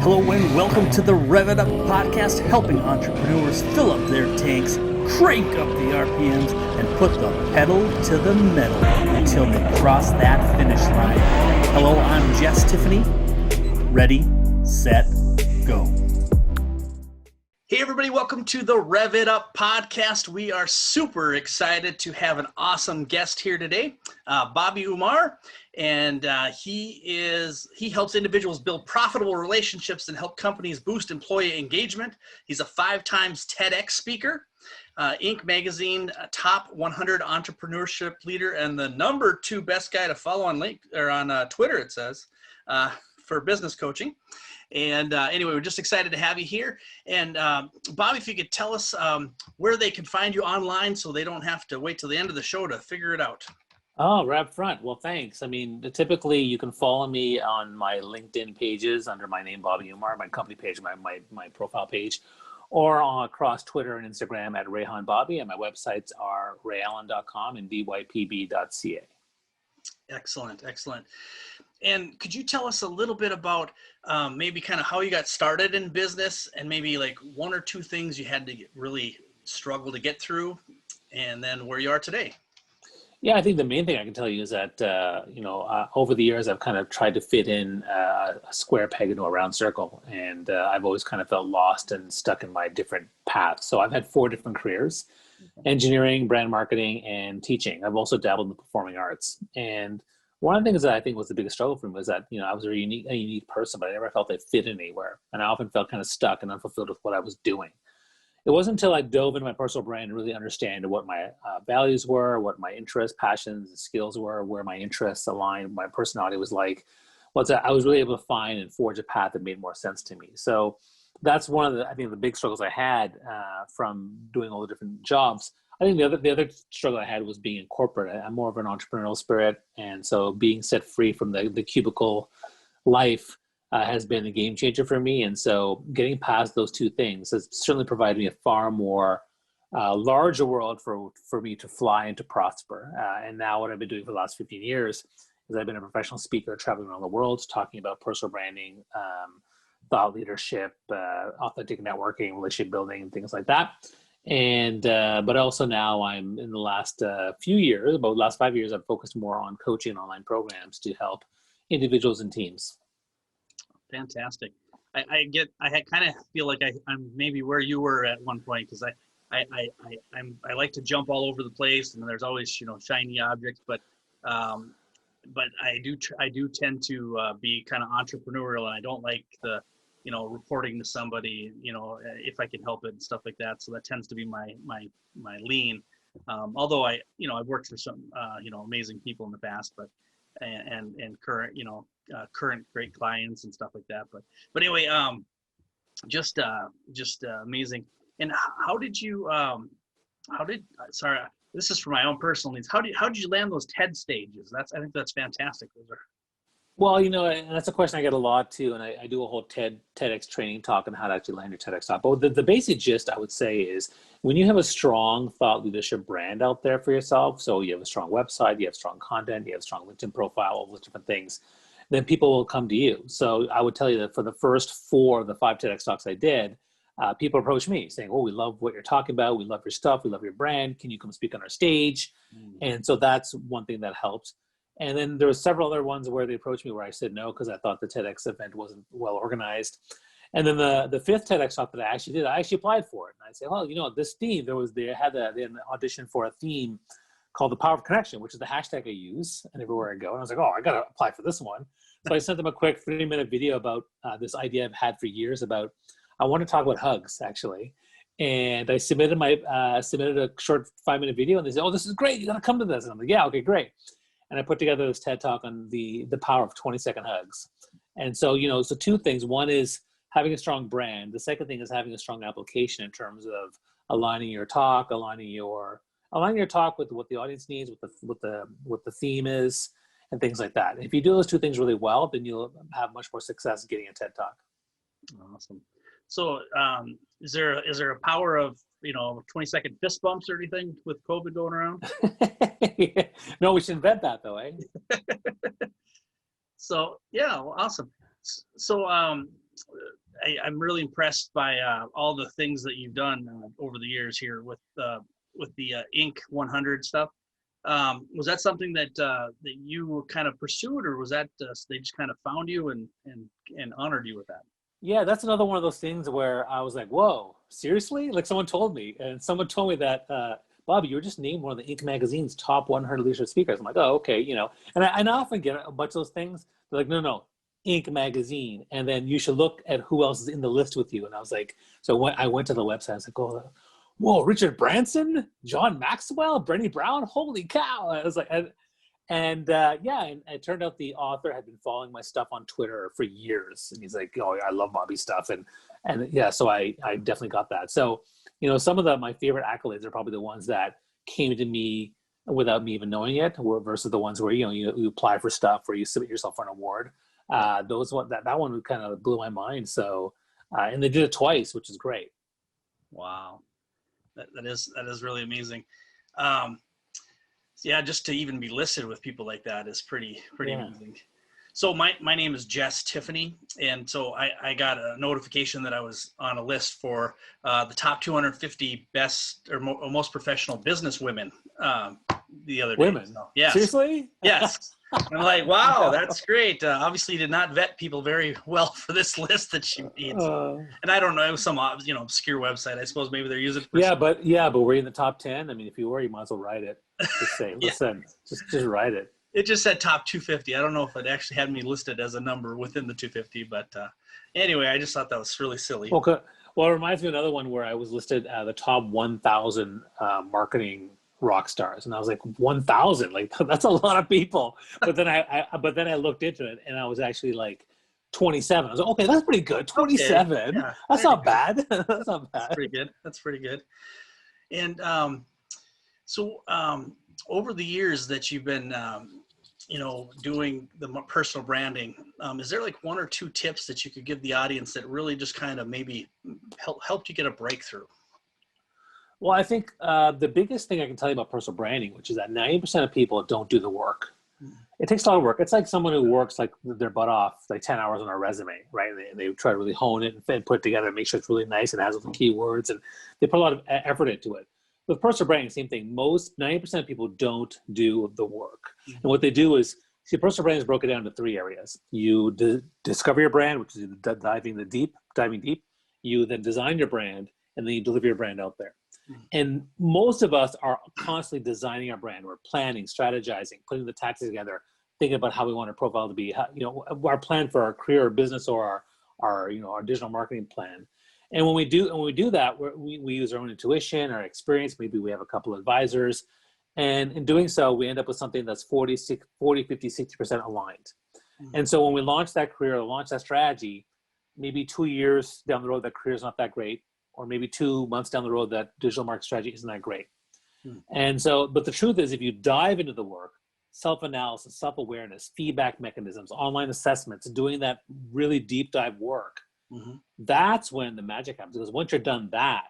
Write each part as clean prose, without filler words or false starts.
Hello and welcome to the Rev It Up podcast, helping entrepreneurs fill up their tanks, crank up the RPMs, and put the pedal to the metal until they cross that finish line. Hello, I'm Jess, Tiffany. Ready, set, go. Hey everybody, welcome to the Rev It Up podcast. We are super excited to have an awesome guest here today, Bobby Umar, and he helps individuals build profitable relationships and help companies boost employee engagement. He's a 5-time TEDx speaker, Inc Magazine top 100 entrepreneurship leader, and the number 2 best guy to follow on Twitter. It says for business coaching. And anyway, we're just excited to have you here. And Bobby, if you could tell us where they can find you online so they don't have to wait till the end of the show to figure it out. Oh, right up front. Well, thanks. I mean, typically you can follow me on my LinkedIn pages under my name, Bobby Umar, my company page, my profile page, or across Twitter and Instagram at Rayhan Bobby. And my websites are rayallen.com and bypb.ca. Excellent, excellent. And could you tell us a little bit about maybe kind of how you got started in business and maybe like 1 or 2 things you had to really struggle to get through and then where you are today? Yeah, I think the main thing I can tell you is that, over the years, I've kind of tried to fit in a square peg into a round circle. And I've always kind of felt lost and stuck in my different paths. So I've had 4 different careers: engineering, brand marketing, and teaching. I've also dabbled in the performing arts. And one of the things that I think was the biggest struggle for me was that, I was a unique person, but I never felt I fit in anywhere. And I often felt kind of stuck and unfulfilled with what I was doing. It wasn't until I dove into my personal brand and really understand what my values were, what my interests, passions, and skills were, where my interests aligned, my personality was like, I was really able to find and forge a path that made more sense to me. So that's one of the big struggles I had from doing all the different jobs. I think the other struggle I had was being in corporate. I'm more of an entrepreneurial spirit. And so being set free from the cubicle life has been a game changer for me. And so getting past those 2 things has certainly provided me a far more larger world for me to fly and to prosper. And now what I've been doing for the last 15 years is I've been a professional speaker traveling around the world, talking about personal branding, thought leadership, authentic networking, relationship building, things like that. And but also now I'm in the last few years, about the last 5 years, I've focused more on coaching online programs to help individuals and teams. Fantastic. I kind of feel like I'm maybe where you were at one point, because I like to jump all over the place, and there's always shiny objects, but I do tend to be kind of entrepreneurial, and I don't like the reporting to somebody if I can help it and stuff like that. So that tends to be my lean. Although I've worked for some amazing people in the past, but and current current great clients and stuff like that. But anyway, just amazing. And sorry, this is for my own personal needs. How did you land those TED stages? I think that's fantastic. Those are. Well, and that's a question I get a lot too. And I do a whole TEDx training talk on how to actually land your TEDx talk. But the basic gist, I would say, is when you have a strong thought leadership brand out there for yourself, so you have a strong website, you have strong content, you have a strong LinkedIn profile, all those different things, then people will come to you. So I would tell you that for the first 4 of the 5 TEDx talks I did, people approached me saying, "Oh, we love what you're talking about. We love your stuff. We love your brand. Can you come speak on our stage?" And so that's one thing that helped. And then there were several other ones where they approached me where I said no because I thought the TEDx event wasn't well organized. And then the 5th TEDx talk that I actually did, I actually applied for it. And I said, well, this theme, they had an audition for a theme called the Power of Connection, which is the hashtag I use and everywhere I go. And I was like, I got to apply for this one. So I sent them a quick 3-minute video about this idea I've had for years about, I want to talk about hugs, actually. And I submitted a short 5-minute video, and they said, "Oh, this is great. You got to come to this." And I'm like, "Yeah, okay, great." And I put together this TED talk on the power of 20-second hugs. And so, so 2 things. One is having a strong brand. The second thing is having a strong application in terms of aligning your talk, aligning your talk with what the audience needs, what the theme is, and things like that. If you do those 2 things really well, then you'll have much more success getting a TED talk. Awesome. So is there a power of 20-second fist bumps or anything with COVID going around? No, we should invent that though, eh? So yeah, well, awesome. So I'm really impressed by all the things that you've done over the years here with the Inc 100 stuff. Was that something that you kind of pursued, or was that they just kind of found you and honored you with that? Yeah, that's another one of those things where I was like, whoa, seriously? Like someone told me, and someone told me that, Bobby, you were just named one of the Inc. Magazine's top 100 leadership speakers. I'm like, oh, okay, you know. And I often get a bunch of those things. They're like, no, Inc. Magazine. And then you should look at who else is in the list with you. And I was like, so when I went to the website, I was like, oh, whoa, Richard Branson, John Maxwell, Brené Brown, holy cow. I was like, and it turned out the author had been following my stuff on Twitter for years. And he's like, oh, I love Bobby's stuff. And yeah, so I definitely got that. So, you know, some of my favorite accolades are probably the ones that came to me without me even knowing it, versus the ones where, you know, you apply for stuff or you submit yourself for an award. That one kind of blew my mind. So, and they did it twice, which is great. Wow. That is really amazing. Yeah, just to even be listed with people like that is pretty amazing. So my name is Jess Tiffany, and so I got a notification that I was on a list for the top 250 best or most professional business women the other day. Women? So, yes. Seriously? Yes. I'm like, wow, that's great. Obviously did not vet people very well for this list that she made. And I don't know, it was some obscure website. I suppose maybe they're using it for but were you in the top 10? I mean, if you were, you might as well write it. Just say, listen, just write it. It just said top 250. I don't know if it actually had me listed as a number within the 250, but anyway, I just thought that was really silly. Okay. Well, it reminds me of another one where I was listed the top 1,000 marketing rock stars, and I was like, 1,000, like that's a lot of people. But then I looked into it, and I was actually like 27. I was like, okay, that's pretty good. 27. Okay. Yeah, that's not bad. That's not bad. That's pretty good. And so over the years that you've been doing the personal branding, is there like one or two tips that you could give the audience that really just kind of maybe helped you get a breakthrough? Well, I think the biggest thing I can tell you about personal branding, which is that 90% of people don't do the work. It takes a lot of work. It's like someone who works like their butt off, like 10 hours on a resume, right? And they try to really hone it and put it together and make sure it's really nice and has all the keywords, and they put a lot of effort into it. With personal branding, same thing. 90% of people don't do the work. And what they do is, personal branding is broken down into three areas. You discover your brand, which is diving deep. You then design your brand, and then you deliver your brand out there. And most of us are constantly designing our brand. We're planning, strategizing, putting the tactics together, thinking about how we want our profile to be, our plan for our career or business, or our digital marketing plan. And when we do that, we use our own intuition, our experience. Maybe we have a couple of advisors, and in doing so, we end up with something that's 40, 50, 60% aligned. And so when we launch that career, or launch that strategy, maybe 2 years down the road, that career is not that great. Or maybe 2 months down the road, that digital marketing strategy isn't that great. And so, but the truth is, if you dive into the work, self-analysis, self-awareness, feedback mechanisms, online assessments, doing that really deep dive work, that's when the magic happens. Because once you're done that,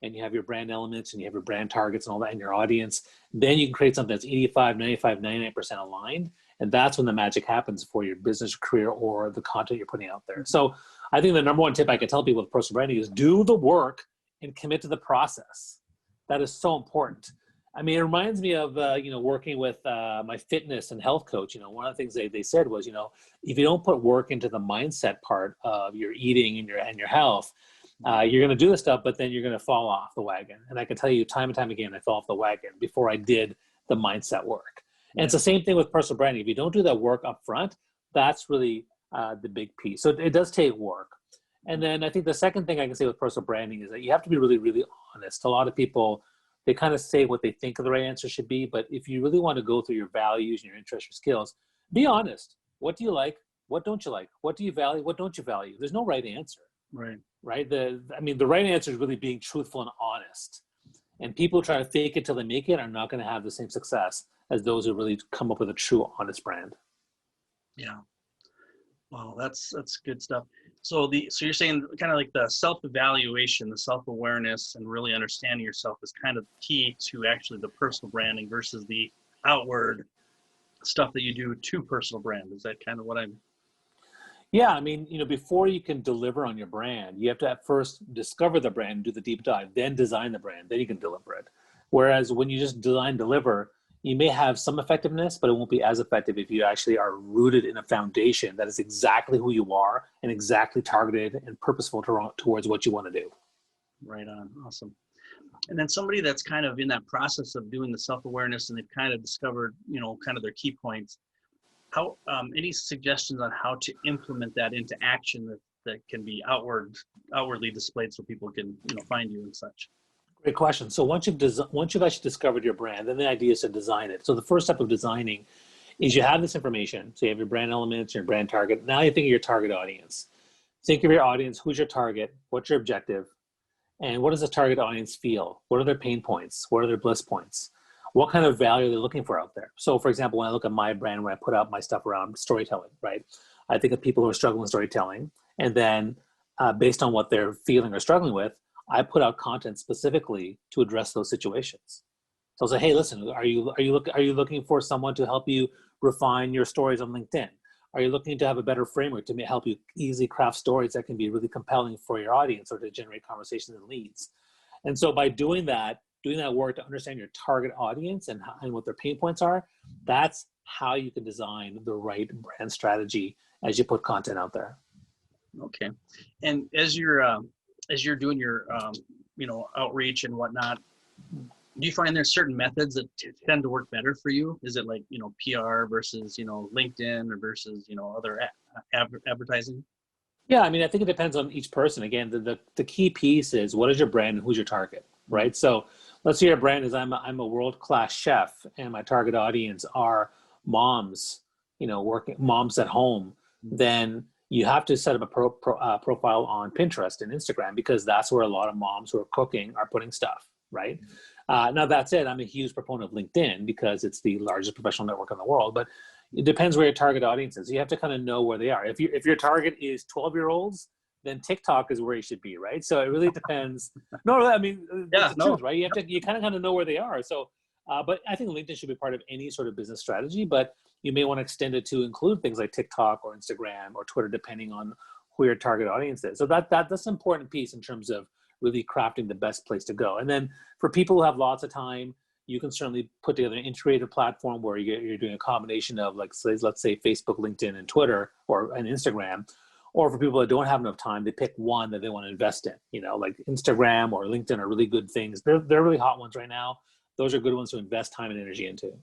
and you have your brand elements, and you have your brand targets and all that, and your audience, then you can create something that's 85, 95, 99% aligned. And that's when the magic happens for your business, career, or the content you're putting out there. So I think the number one tip I can tell people with personal branding is do the work and commit to the process. That is so important. I mean, it reminds me of, working with my fitness and health coach. One of the things they said was, if you don't put work into the mindset part of your eating and your health, you're going to do this stuff, but then you're going to fall off the wagon. And I can tell you time and time again, I fell off the wagon before I did the mindset work. And it's the same thing with personal branding. If you don't do that work up front, that's really the big piece. So it does take work. And then I think the second thing I can say with personal branding is that you have to be really, really honest. A lot of people, they kind of say what they think the right answer should be. But if you really want to go through your values and your interests, your skills, be honest. What do you like? What don't you like? What do you value? What don't you value? There's no right answer. Right? The right answer is really being truthful and honest. And people who try to fake it till they make it are not going to have the same success as those who really come up with a true, honest brand. Yeah. Wow, that's good stuff. So you're saying kind of like the self-evaluation, the self-awareness, and really understanding yourself is kind of key to actually the personal branding versus the outward stuff that you do to personal brand. Is that kind of what I'm? Yeah, I mean, before you can deliver on your brand, you have to at first discover the brand, do the deep dive, then design the brand, then you can deliver it. Whereas when you just design, deliver, you may have some effectiveness, but it won't be as effective if you actually are rooted in a foundation that is exactly who you are and exactly targeted and purposeful towards what you want to do. Right on. Awesome. And then somebody that's kind of in that process of doing the self-awareness and they've kind of discovered, kind of their key points. How any suggestions on how to implement that into action that can be outwardly displayed so people can find you and such? Great question. So once you've actually discovered your brand, then the idea is to design it. So the first step of designing is you have this information. So you have your brand elements, your brand target. Now you think of your target audience. Think of your audience. Who's your target? What's your objective? And what does the target audience feel? What are their pain points? What are their bliss points? What kind of value are they looking for out there? So for example, when I look at my brand, when I put out my stuff around storytelling, right? I think of people who are struggling with storytelling. And then based on what they're feeling or struggling with, I put out content specifically to address those situations. So I'll say, hey, listen, are you looking for someone to help you refine your stories on LinkedIn? Are you looking to have a better framework to help you easily craft stories that can be really compelling for your audience or to generate conversations and leads? And so by doing that work to understand your target audience and what their pain points are, that's how you can design the right brand strategy as you put content out there. Okay. And as you're doing your outreach and whatnot, do you find there's certain methods that tend to work better for you? Is it like PR versus LinkedIn or versus other advertising? Yeah, I mean, I think it depends on each person. Again, the key piece is what is your brand and who's your target, right? So let's say your brand is I'm a world-class chef and my target audience are moms, working moms at home. Then you have to set up a profile on Pinterest and Instagram because that's where a lot of moms who are cooking are putting stuff, right? Now that said, I'm a huge proponent of LinkedIn because it's the largest professional network in the world, but it depends where your target audience is. You have to kind of know where they are. If your target is 12-year-olds, then TikTok is where you should be, right? So it really depends. No, I mean, it's the truth, right? You kind of know where they are. So, but I think LinkedIn should be part of any sort of business strategy, but you may want to extend it to include things like TikTok or Instagram or Twitter, depending on who your target audience is. So that's an important piece in terms of really crafting the best place to go. And then for people who have lots of time, you can certainly put together an integrated platform where you're doing a combination of let's say Facebook, LinkedIn, and Twitter and Instagram. Or for people that don't have enough time, they pick one that they want to invest in. Like Instagram or LinkedIn are really good things. They're really hot ones right now. Those are good ones to invest time and energy into.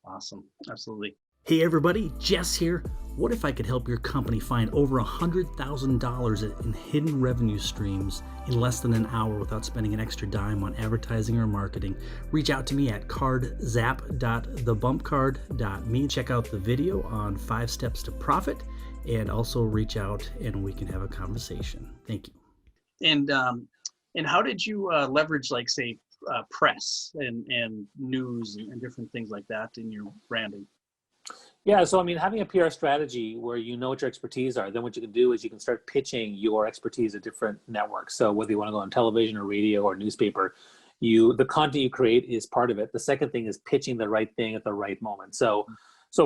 Awesome. Absolutely. Hey everybody, Jess here. What if I could help your company find over $100,000 in hidden revenue streams in less than an hour without spending an extra dime on advertising or marketing? Reach out to me at cardzap.thebumpcard.me. Check out the video on 5 steps to profit and also reach out and we can have a conversation. Thank you. And how did you leverage press and news and different things like that in your branding? Yeah, so I mean, having a PR strategy where you know what your expertise are, then what you can do is you can start pitching your expertise at different networks. So whether you want to go on television or radio or newspaper, the content you create is part of it. The second thing is pitching the right thing at the right moment. So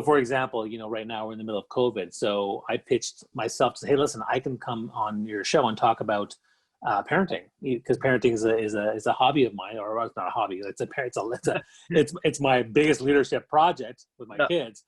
for example, right now we're in the middle of COVID. So I pitched myself to say, hey, listen, I can come on your show and talk about parenting, because parenting is a hobby of mine, or it's not a hobby. It's my biggest leadership project with my kids.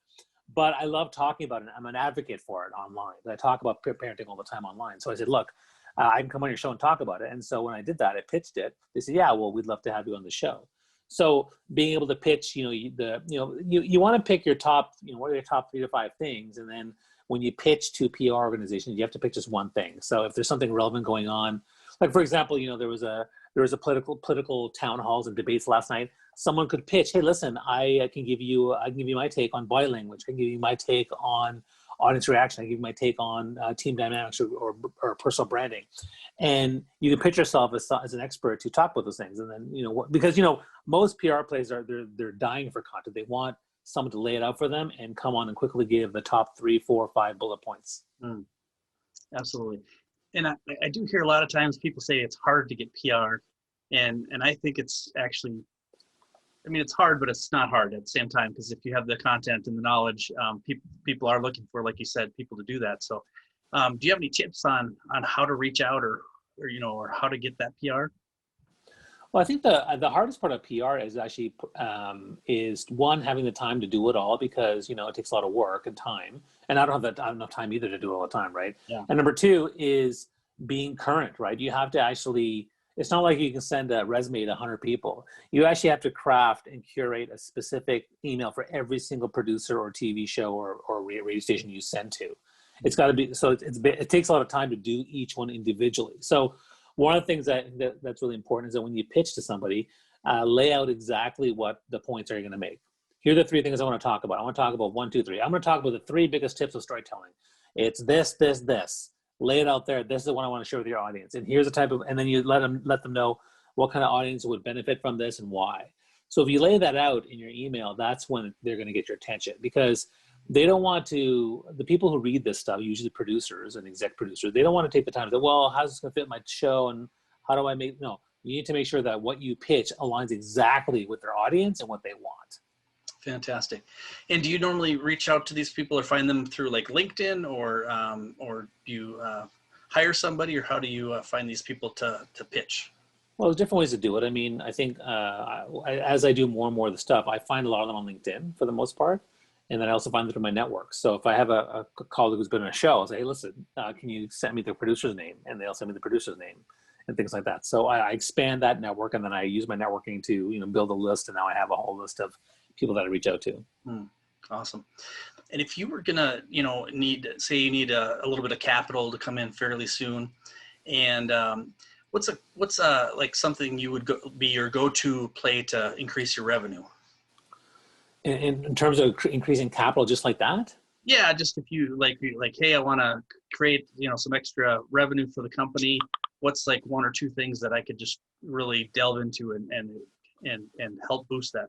But I love talking about it. I'm an advocate for it online. I talk about parenting all the time online. So I said, look, I can come on your show and talk about it. And so when I did that, I pitched it. They said, yeah, well, we'd love to have you on the show. So being able to pitch, you want to pick your top, what are your top 3 to 5 things, and then when you pitch to PR organizations, you have to pick just one thing. So if there's something relevant going on, like for example, there was a political town halls and debates last night. Someone could pitch, hey, listen, I can give you my take on body language. I can give you my take on audience reaction. I can give you my take on team dynamics or personal branding. And you can pitch yourself as an expert to talk about those things. And then, because most PR plays they're dying for content. They want someone to lay it out for them and come on and quickly give the top 3, 4, 5 bullet points. Absolutely. And I do hear a lot of times people say it's hard to get PR, and I think it's actually I mean, it's hard, but it's not hard at the same time, because if you have the content and the knowledge, people are looking for, like you said, people to do that. So, do you have any tips on how to reach out or how to get that PR? Well, I think the hardest part of PR is actually is one, having the time to do it all, because it takes a lot of work and time, and I don't have enough time either to do it all the time, right? Yeah. And number two is being current, right? You have to actually. It's not like you can send a resume to 100 people. You actually have to craft and curate a specific email for every single producer or TV show or radio station you send to. It's got to be, so it takes a lot of time to do each one individually. So one of the things that's really important is that when you pitch to somebody, lay out exactly what the points are you going to make. Here are the three things I want to talk about. I want to talk about 1, 2, 3. I'm going to talk about the 3 biggest tips of storytelling. It's this, this, this. Lay it out there. This is what I want to share with your audience. And here's the type of, and then you let them know what kind of audience would benefit from this and why. So if you lay that out in your email, that's when they're going to get your attention, because they don't want to, the people who read this stuff, usually producers and exec producers, they don't want to take the time to say, well, how's this going to fit my show? And how do I make, no, you need to make sure that what you pitch aligns exactly with their audience and what they want. Fantastic. And do you normally reach out to these people or find them through like LinkedIn, or do you hire somebody, or how do you find these people to pitch? Well, there's different ways to do it. I mean, I think as I do more and more of the stuff, I find a lot of them on LinkedIn for the most part. And then I also find them through my network. So if I have a colleague who's been on a show, I'll say, hey, listen, can you send me the producer's name? And they'll send me the producer's name and things like that. So I expand that network, and then I use my networking to build a list. And now I have a whole list of people that I reach out to. Awesome. And if you were gonna, need a little bit of capital to come in fairly soon, and what's like something you would be your go-to play to increase your revenue? In terms of increasing capital, just like that? Yeah, just if you like, hey, I want to create, some extra revenue for the company. What's like 1 or 2 things that I could just really delve into and help boost that?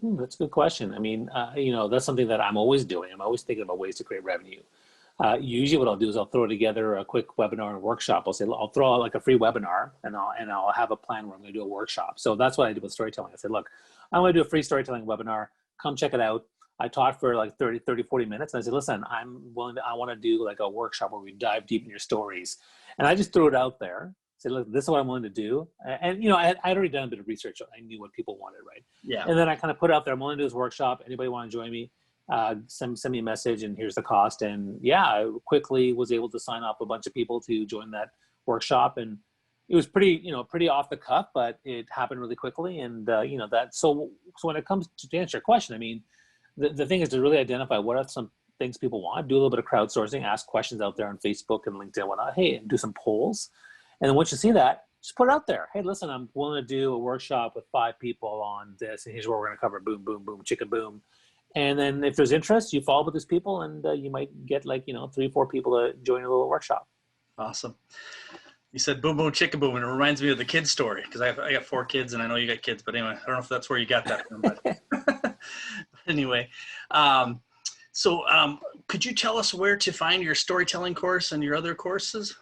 That's a good question. I mean, that's something that I'm always doing. I'm always thinking about ways to create revenue. Usually what I'll do is I'll throw together a quick webinar and workshop. I'll throw out like a free webinar, and I'll have a plan where I'm going to do a workshop. So that's what I do with storytelling. I said, look, I'm going to do a free storytelling webinar. Come check it out. I taught for like 30, 40 minutes. And I said, listen, I want to do like a workshop where we dive deep in your stories. And I just threw it out there. Say, look, this is what I'm willing to do. And I'd already done a bit of research. I knew what people wanted, right? Yeah. And then I kind of put it out there, I'm willing to do this workshop. Anybody want to join me? Send me a message, and here's the cost. And yeah, I quickly was able to sign up a bunch of people to join that workshop. And it was pretty off the cuff, but it happened really quickly. And so when it comes to answer your question, I mean, the thing is to really identify what are some things people want, do a little bit of crowdsourcing, ask questions out there on Facebook and LinkedIn and whatnot. Hey, and do some polls. And then once you see that, just put it out there. Hey, listen, I'm willing to do a workshop with 5 people on this, and here's what we're going to cover. Boom, boom, boom, chicken boom. And then if there's interest, you follow up with these people, and you might get 3, 4 people to join a little workshop. Awesome. You said boom, boom, chicken boom, and it reminds me of the kids story, because I got 4 kids, and I know you got kids, but anyway, I don't know if that's where you got that from. But anyway, so could you tell us where to find your storytelling course and your other courses?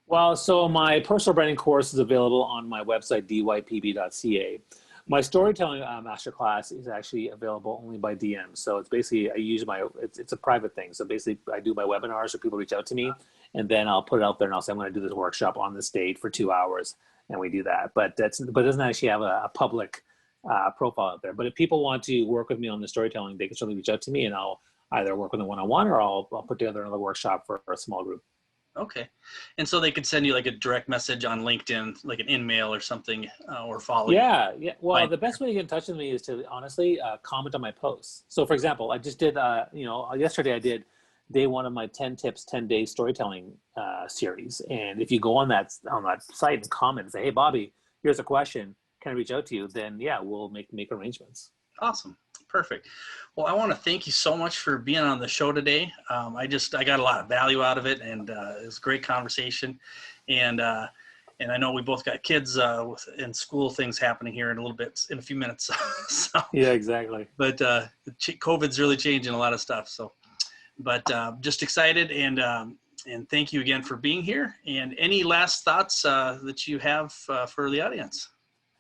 Well, so my personal branding course is available on my website, dypb.ca. My storytelling masterclass is actually available only by DM. So it's basically, it's a private thing. So basically I do my webinars, or people reach out to me, and then I'll put it out there and I'll say, I'm going to do this workshop on this date for 2 hours. And we do that. But it doesn't actually have a public profile out there. But if people want to work with me on the storytelling, they can certainly reach out to me, and I'll either work with them one-on-one, or I'll put together another workshop for a small group. Okay. And so they could send you like a direct message on LinkedIn, like an in-mail or something, or follow you. Yeah. Well, the best way to get in touch with me is to honestly comment on my posts. So for example, I just did, yesterday I did day 1 of my 10 tips, 10 days storytelling series. And if you go on that site and comment and say, hey, Bobby, here's a question, can I reach out to you? Then yeah, we'll make arrangements. Awesome. Perfect. Well, I want to thank you so much for being on the show today. I got a lot of value out of it, and it was a great conversation. And I know we both got kids and school things happening here in a few minutes. So, yeah, exactly. But COVID's really changing a lot of stuff. So, but just excited, and thank you again for being here. And any last thoughts that you have for the audience?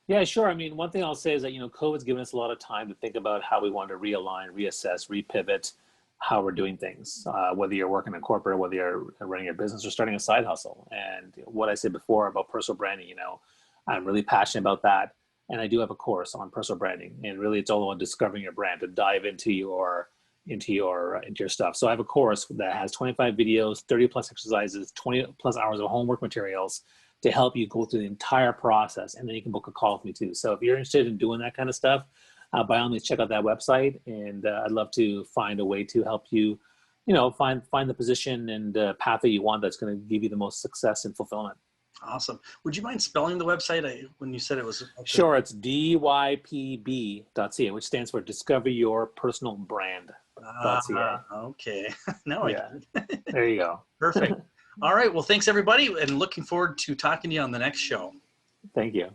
Yeah, sure. I mean, one thing I'll say is that, COVID's given us a lot of time to think about how we want to realign, reassess, repivot how we're doing things, whether you're working in corporate, whether you're running a business or starting a side hustle. And what I said before about personal branding, I'm really passionate about that. And I do have a course on personal branding, and really it's all about discovering your brand, to dive into your stuff. So I have a course that has 25 videos, 30 plus exercises, 20 plus hours of homework materials to help you go through the entire process. And then you can book a call with me too. So if you're interested in doing that kind of stuff, by all means, check out that website. And I'd love to find a way to help you, find the position and path that you want that's going to give you the most success and fulfillment. Awesome. Would you mind spelling the website when you said it was? Sure. It's dypb.ca, which stands for Discover Your Personal Brand. Okay. Now I get it. There you go. Perfect. All right. Well, thanks everybody, and looking forward to talking to you on the next show. Thank you.